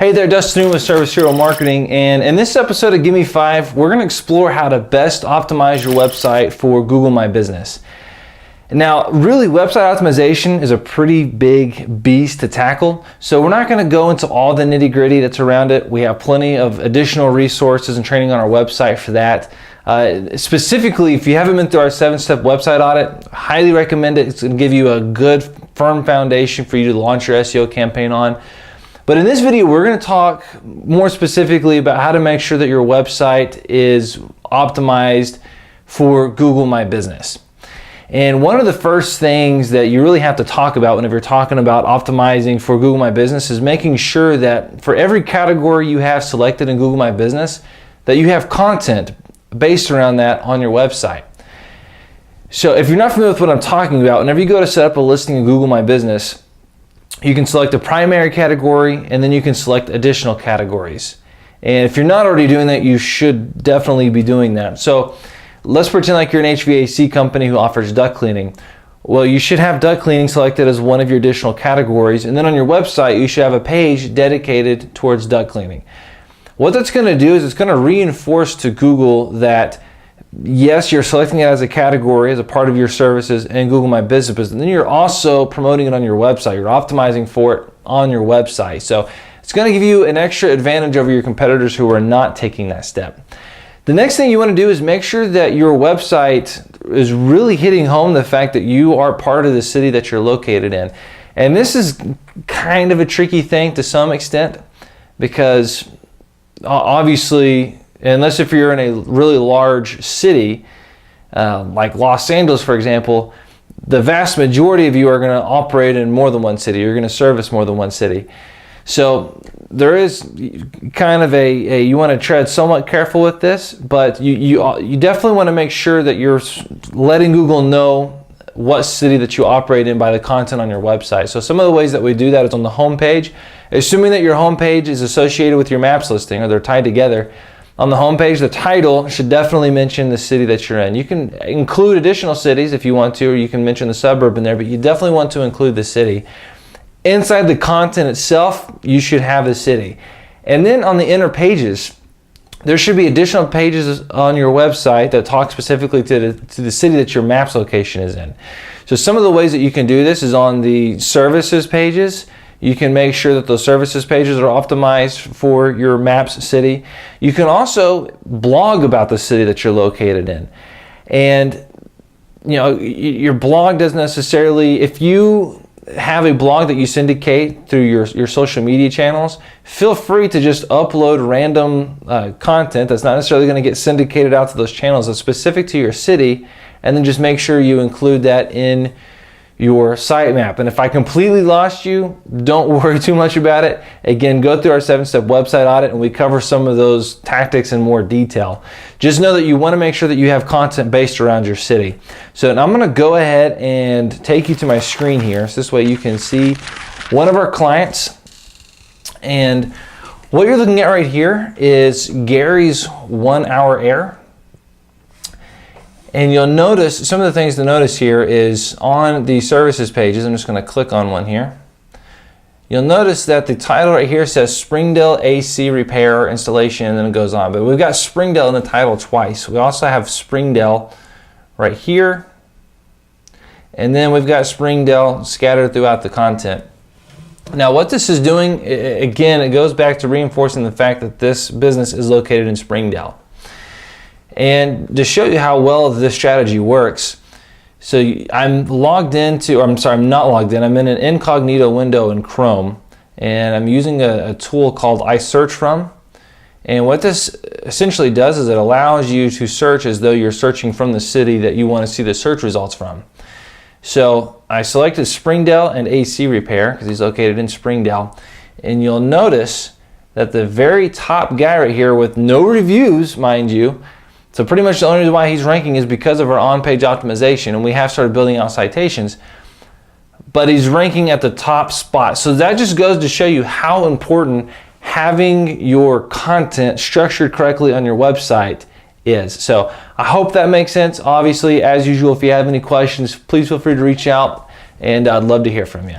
Hey there, Dustin with Service Hero Marketing, and in this episode of Give Me 5, we're going to explore how to best optimize your website for Google My Business. Now, really, website optimization is a pretty big beast to tackle, so we're not going to go into all the nitty-gritty that's around it. We have plenty of additional resources and training on our website for that. Specifically, if you haven't been through our 7-step website audit, highly recommend it. It's going to give you a good, firm foundation for you to launch your SEO campaign on. But in this video, we're going to talk more specifically about how to make sure that your website is optimized for Google My Business. And one of the first things that you really have to talk about whenever you're talking about optimizing for Google My Business is making sure that for every category you have selected in Google My Business, that you have content based around that on your website. So if you're not familiar with what I'm talking about, whenever you go to set up a listing in Google My Business, you can select a primary category and then you can select additional categories. And if you're not already doing that, you should definitely be doing that. So let's pretend like you're an HVAC company who offers duct cleaning. Well, you should have duct cleaning selected as one of your additional categories, and then on your website you should have a page dedicated towards duct cleaning. What that's going to do is it's going to reinforce to Google that yes, you're selecting it as a category, as a part of your services in Google My Business, and then you're also promoting it on your website. You're optimizing for it on your website. So it's going to give you an extra advantage over your competitors who are not taking that step. The next thing you want to do is make sure that your website is really hitting home the fact that you are part of the city that you're located in. And this is kind of a tricky thing to some extent because obviously, unless if you're in a really large city, like Los Angeles, for example, the vast majority of you are going to operate in more than one city. You're going to service more than one city. So there is kind of you want to tread somewhat careful with this, but you definitely want to make sure that you're letting Google know what city that you operate in by the content on your website. So some of the ways that we do that is on the home page. Assuming that your home page is associated with your maps listing or they're tied together, on the homepage, the title should definitely mention the city that you're in. You can include additional cities if you want to, or you can mention the suburb in there, but you definitely want to include the city. Inside the content itself, you should have the city. And then on the inner pages, there should be additional pages on your website that talk specifically to the city that your maps location is in. So some of the ways that you can do this is on the services pages. You can make sure that those services pages are optimized for your maps city. You can also blog about the city that you're located in. And you know, your blog doesn't necessarily, if you have a blog that you syndicate through your social media channels, feel free to just upload random content that's not necessarily going to get syndicated out to those channels that's specific to your city, and then just make sure you include that in your sitemap. And if I completely lost you, don't worry too much about it. Again, go through our 7-step website audit and we cover some of those tactics in more detail. Just know that you want to make sure that you have content based around your city. So now I'm going to go ahead and take you to my screen here. So this way you can see one of our clients. And what you're looking at right here is Gary's 1 hour air. And you'll notice, some of the things to notice here is on the services pages, I'm just going to click on one here. You'll notice that the title right here says Springdale AC Repair Installation, and then it goes on. But we've got Springdale in the title twice. We also have Springdale right here. And then we've got Springdale scattered throughout the content. Now what this is doing, again, it goes back to reinforcing the fact that this business is located in Springdale. And to show you how well this strategy works, so I'm logged into, or I'm sorry, I'm not logged in. I'm in an incognito window in Chrome, and I'm using a tool called iSearchFrom. And what this essentially does is it allows you to search as though you're searching from the city that you want to see the search results from. So I selected Springdale and AC Repair because he's located in Springdale, and you'll notice that the very top guy right here with no reviews, mind you, so pretty much the only reason why he's ranking is because of our on-page optimization, and we have started building out citations, but he's ranking at the top spot. So that just goes to show you how important having your content structured correctly on your website is. So I hope that makes sense. Obviously, as usual, if you have any questions, please feel free to reach out, and I'd love to hear from you.